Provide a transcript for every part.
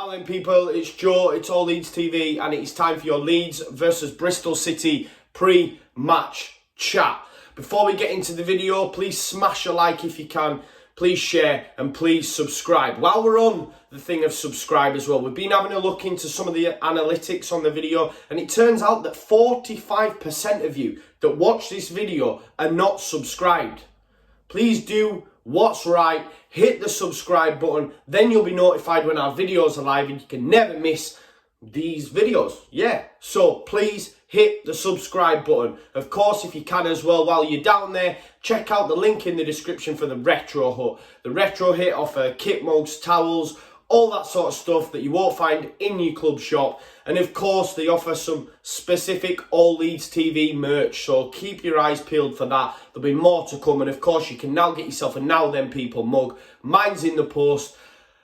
Now then people, it's Joe, it's all Leeds TV, and it's time for your Leeds versus Bristol City pre-match chat. Before we get into the video, please smash a like if you can, please share and please subscribe. While we're on the thing of subscribe as well, we've been having a look into some of the analytics on the video, and it turns out that 45% of you that watch this video are not subscribed. Please do what's right, hit the subscribe button, then you'll be notified when our videos are live and you can never miss these videos. Yeah, so please hit the subscribe button. Of course, if you can as well, while you're down there, check out the link in the description for the Retro Hut. The Retro Hut offer kit mugs, towels, all that sort of stuff that you won't find in your club shop. And of course, they offer some specific All Leeds TV merch, so keep your eyes peeled for that. There'll be more to come, and of course, you can now get yourself a Now Then People mug. Mine's in the post,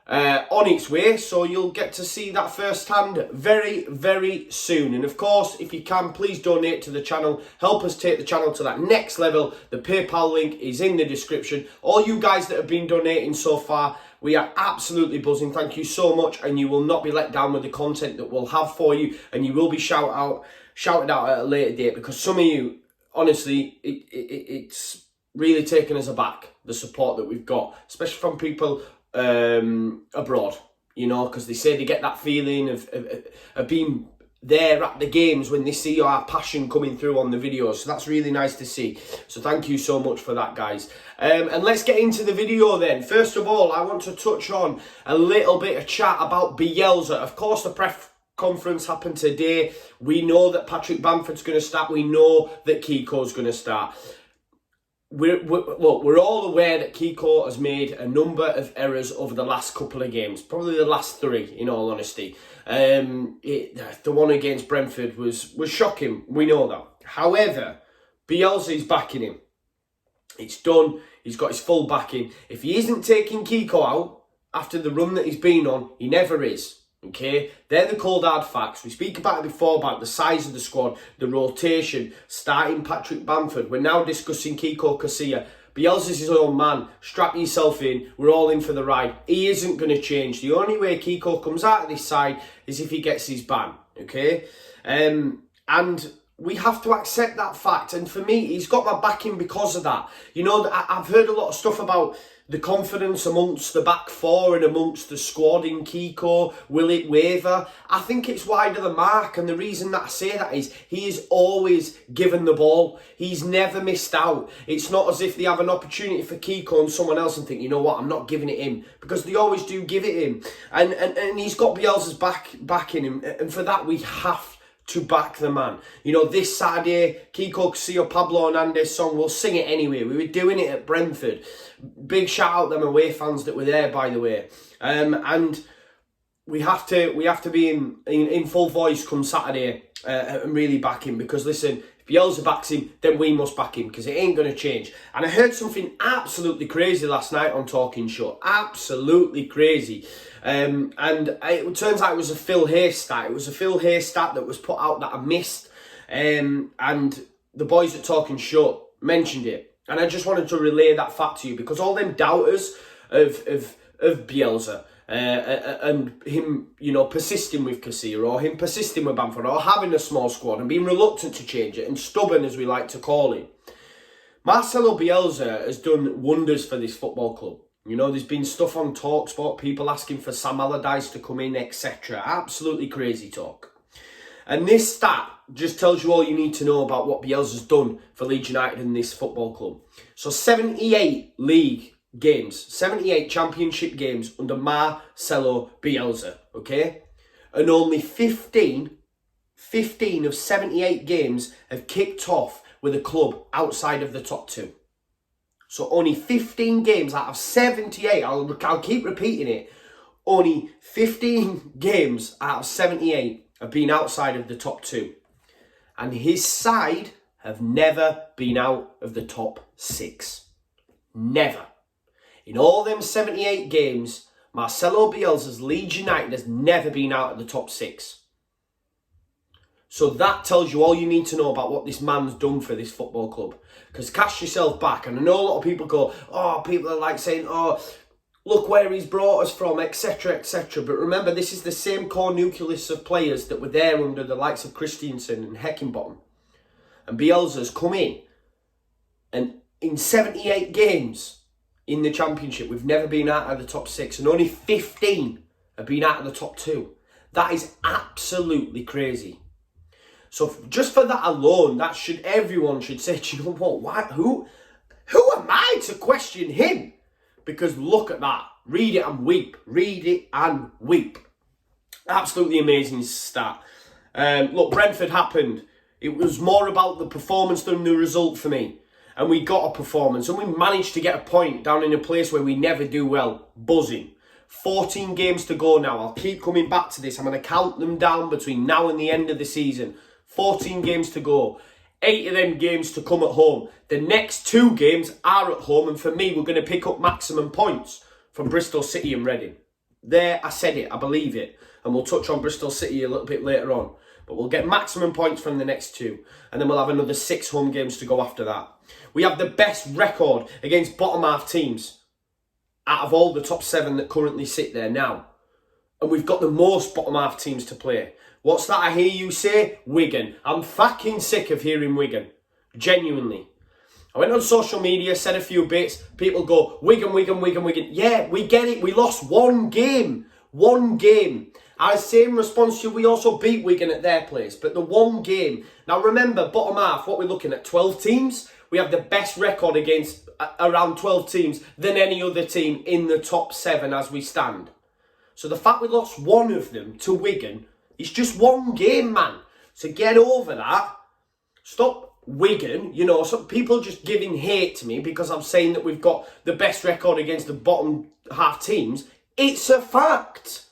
on its way, so you'll get to see that firsthand very, very soon. And of course, if you can, please donate to the channel. Help us take the channel to that next level. The PayPal link is in the description. All you guys that have been donating so far, we are absolutely buzzing. Thank you so much, and you will not be let down with the content that we'll have for you, and you will be shouted out at a later date, because some of you, honestly, it's really taken us aback, the support that we've got, especially from people abroad, you know, because they say they get that feeling of being there at the games when they see our passion coming through on the videos. So that's really nice to see. So thank you so much for that, guys. And let's get into the video then. First of all, I want to touch on a little bit of chat about Bielsa. Of course, the press conference happened today. We know that Patrick Bamford's going to start. We know that Kiko's going to start. Look, we're all aware that Kiko has made a number of errors over the last couple of games, probably the last three, in all honesty. The one against Brentford was shocking, we know that. However, Bielsa is backing him. It's done, he's got his full backing. If he isn't taking Kiko out after the run that he's been on, he never is. Okay, they're the cold hard facts. We speak about it before, about the size of the squad, the rotation, starting Patrick Bamford. We're now discussing Kiko Cassia. Bielsa's his own man. Strap yourself in. We're all in for the ride. He isn't going to change. The only way Kiko comes out of this side is if he gets his ban. Okay, and we have to accept that fact. And for me, he's got my backing because of that. You know, I've heard a lot of stuff about the confidence amongst the back four and amongst the squad in Kiko. Will it waver? I think it's wide of the mark, and the reason that I say that is he is always given the ball. He's never missed out. It's not as if they have an opportunity for Kiko and someone else and think, you know what, I'm not giving it him, because they always do give it him. And he's got Bielsa's backing him, and for that we have to back the man. You know, this Saturday, Kiko Cassia, Pablo Hernandez song, we'll sing it anyway. We were doing it at Brentford. Big shout out them away fans that were there, by the way. And we have to be in full voice come Saturday and really back him, because listen, if Bielsa backs him, then we must back him, because it ain't going to change. And I heard something absolutely crazy last night on Talking Show. Absolutely crazy. And it turns out it was a Phil Hay stat. It was a Phil Hay stat that was put out that I missed. And the boys at Talking Show mentioned it. And I just wanted to relay that fact to you, because all them doubters of Bielsa and him, you know, persisting with Cassia, or him persisting with Bamford, or having a small squad and being reluctant to change it and stubborn, as we like to call him. Marcelo Bielsa has done wonders for this football club. You know, there's been stuff on TalkSport, people asking for Sam Allardyce to come in, etc. Absolutely crazy talk. And this stat just tells you all you need to know about what Bielsa's done for Leeds United in this football club. So 78 league games, 78 championship games under Marcelo Bielsa, okay? And only 15 of 78 games have kicked off with a club outside of the top two. So only 15 games out of 78, I'll keep repeating it, only 15 games out of 78 have been outside of the top two. And his side have never been out of the top six. Never. In all them 78 games, Marcelo Bielsa's Leeds United has never been out of the top six. So that tells you all you need to know about what this man's done for this football club. Because cast yourself back, and I know a lot of people go, oh, people are like saying, oh, look where he's brought us from, etc, etc. But remember, this is the same core nucleus of players that were there under the likes of Christiansen and Heckingbottom. And Bielsa's come in, and in 78 games in the Championship, we've never been out of the top 6, and only 15 have been out of the top 2. That is absolutely crazy. So just for that alone, everyone should say, do you know what? Why, who am I to question him? Because look at that. Read it and weep. Read it and weep. Absolutely amazing start. Look, Brentford happened. It was more about the performance than the result for me. And we got a performance. And we managed to get a point down in a place where we never do well. Buzzing. 14 games to go now. I'll keep coming back to this. I'm going to count them down between now and the end of the season. 14 games to go. 8 of them games to come at home. The next 2 games are at home, and for me, we're going to pick up maximum points from Bristol City and Reading. There, I said it, I believe it. And we'll touch on Bristol City a little bit later on. But we'll get maximum points from the next 2. And then we'll have another 6 home games to go after that. We have the best record against bottom half teams out of all the top 7 that currently sit there now. And we've got the most bottom half teams to play. What's that I hear you say? Wigan. I'm fucking sick of hearing Wigan. Genuinely. I went on social media, said a few bits. People go, Wigan, Wigan, Wigan, Wigan. Yeah, we get it. We lost 1 game. 1 game. As same response to you, we also beat Wigan at their place. But the 1 game. Now remember, bottom half, what we're looking at, 12 teams. We have the best record against around 12 teams than any other team in the top 7 as we stand. So the fact we lost 1 of them to Wigan, it's just 1 game, man. So get over that. Stop Wigan. You know, some people just giving hate to me because I'm saying that we've got the best record against the bottom half teams. It's a fact.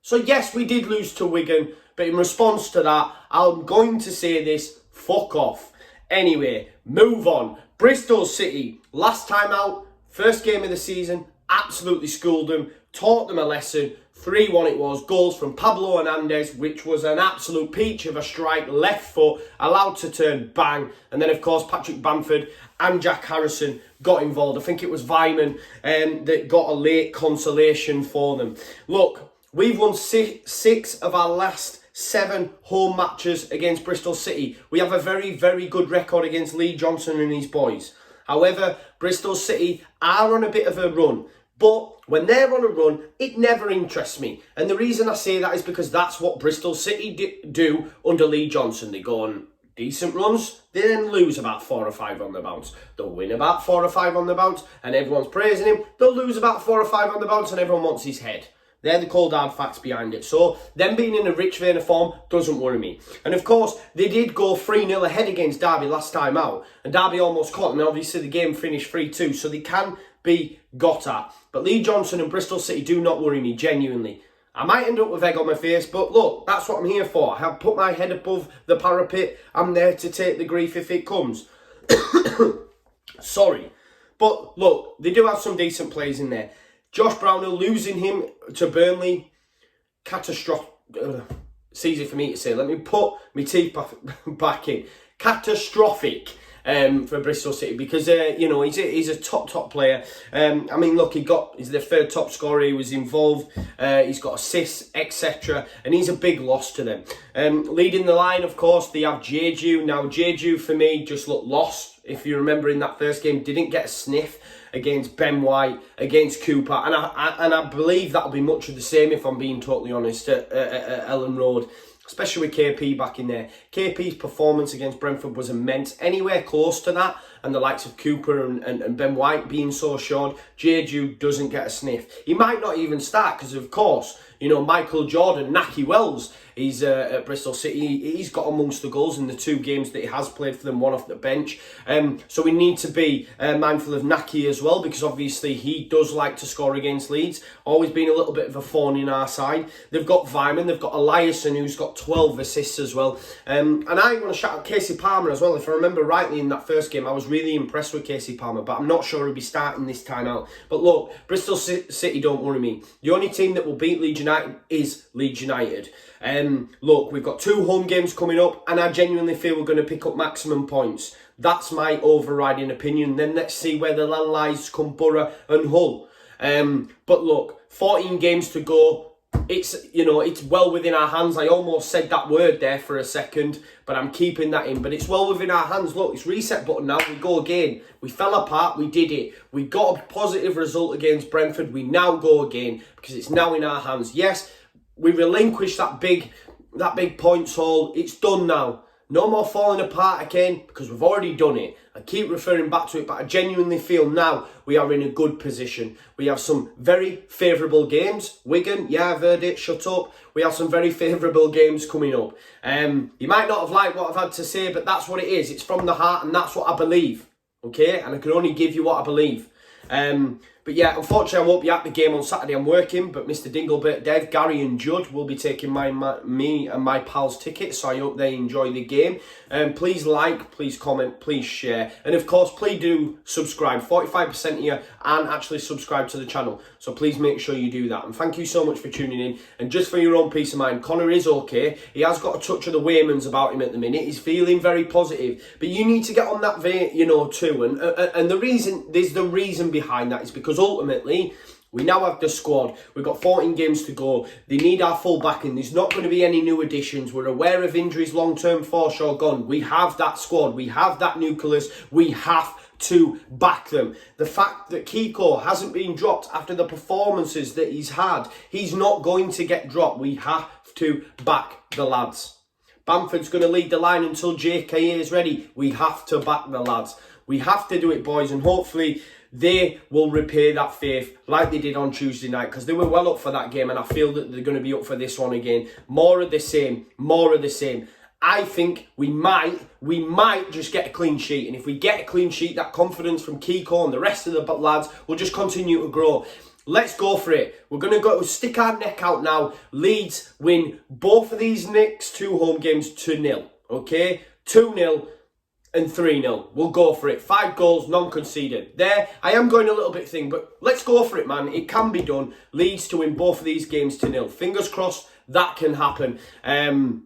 So yes, we did lose to Wigan, but in response to that, I'm going to say this, fuck off. Anyway, move on. Bristol City, last time out, first game of the season, absolutely schooled them, taught them a lesson. 3-1 it was, goals from Pablo Hernandez, which was an absolute peach of a strike, left foot, allowed to turn, bang. And then, of course, Patrick Bamford and Jack Harrison got involved. I think it was Wainman that got a late consolation for them. Look, we've won 6 of our last 7 home matches against Bristol City. We have a very, very good record against Lee Johnson and his boys. However, Bristol City are on a bit of a run. But when they're on a run, it never interests me. And the reason I say that is because that's what Bristol City do under Lee Johnson. They go on decent runs, they then lose about 4 or 5 on the bounce. They'll win about 4 or 5 on the bounce, and everyone's praising him. They'll lose about 4 or 5 on the bounce, and everyone wants his head. They're the cold hard facts behind it. So, them being in a rich vein of form doesn't worry me. And of course, they did go 3-0 ahead against Derby last time out. And Derby almost caught them. And obviously, the game finished 3-2. So, they can be got at. But Lee Johnson and Bristol City do not worry me, genuinely. I might end up with egg on my face, but look, that's what I'm here for. I have put my head above the parapet. I'm there to take the grief if it comes. Sorry. But look, they do have some decent plays in there. Josh Brownhill, losing him to Burnley, catastrophic. It's easy for me to say. Let me put my teeth back in. Catastrophic for Bristol City because, you know, he's a top player. I mean, look, he's the 3rd top scorer. He was involved. He's got assists, etc. And he's a big loss to them. Leading the line, of course, they have Jeju. Now, Jeju, for me, just looked lost. If you remember in that first game, didn't get a sniff against Ben White, against Cooper. And I believe that'll be much of the same, if I'm being totally honest, at Ellen Road. Especially with KP back in there. KP's performance against Brentford was immense. Anywhere close to that, and the likes of Cooper and Ben White being so short, Jeju doesn't get a sniff. He might not even start because, of course, you know, Michael Jordan, Naki Wells, he's at Bristol City. He's got amongst the goals in the 2 games that he has played for them, one off the bench. So we need to be mindful of Naki as well, because obviously he does like to score against Leeds. Always been a little bit of a thorn in our side. They've got Wainman, they've got Eliasson, who's got 12 assists as well. And I want to shout out Casey Palmer as well. If I remember rightly in that first game, I was really impressed with Casey Palmer, but I'm not sure he'll be starting this time out. But look, Bristol City don't worry me. The only team that will beat Leeds United is Leeds United. Look, we've got 2 home games coming up, and I genuinely feel we're going to pick up maximum points. That's my overriding opinion. Then let's see where the land lies come Borough and Hull. But look, 14 games to go. It's, you know, it's well within our hands. I almost said that word there for a second, but I'm keeping that in. But it's well within our hands. Look, it's reset button now. We go again. We fell apart. We did it. We got a positive result against Brentford. We now go again because it's now in our hands. Yes, we relinquished that big points haul. It's done now. No more falling apart again because we've already done it. I keep referring back to it, but I genuinely feel now we are in a good position. We have some very favourable games. Wigan, yeah, I've heard it, shut up. We have some very favourable games coming up. You might not have liked what I've had to say, but that's what it is. It's from the heart and that's what I believe. Okay? And I can only give you what I believe. But yeah, unfortunately, I won't be at the game on Saturday. I'm working, but Mr. Dinglebert, Dev, Gary and Judd will be taking me and my pals' tickets, so I hope they enjoy the game. Please like, please comment, please share. And of course, please do subscribe. 45% here and actually subscribe to the channel. So please make sure you do that. And thank you so much for tuning in. And just for your own peace of mind, Conor is okay. He has got a touch of the Wainmans about him at the minute. He's feeling very positive. But you need to get on that vein, you know, too. And there's the reason behind that is because ultimately, we now have the squad. We've got 14 games to go. They need our full backing. There's not going to be any new additions. We're aware of injuries, long-term, for sure gone. We have that squad. We have that nucleus. We have to back them. The fact that Kiko hasn't been dropped after the performances that he's had, he's not going to get dropped. We have to back the lads. Bamford's going to lead the line until JKA is ready. We have to back the lads. We have to do it, boys, and hopefully they will repay that faith like they did on Tuesday night because they were well up for that game and I feel that they're going to be up for this one again. More of the same, more of the same. I think we might just get a clean sheet, and if we get a clean sheet, that confidence from Kiko and the rest of the lads will just continue to grow. Let's go for it. We're going to go stick our neck out now. Leeds win both of these next two home games 2-0, okay? 2-0. And 3-0. We'll go for it. 5 goals, non-conceded. There, I am going a little bit thing, but let's go for it, man. It can be done. Leeds to win both of these games 2-0. Fingers crossed that can happen. I'll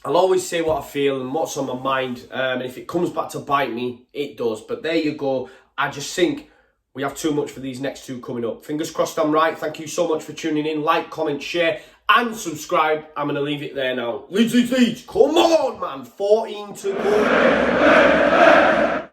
always say what I feel and what's on my mind. And if it comes back to bite me, it does. But there you go. I just think we have too much for these next two coming up. Fingers crossed I'm right. Thank you so much for tuning in. Like, comment, share, and subscribe. I'm going to leave it there now. Leeds, come on, man. 14 to go.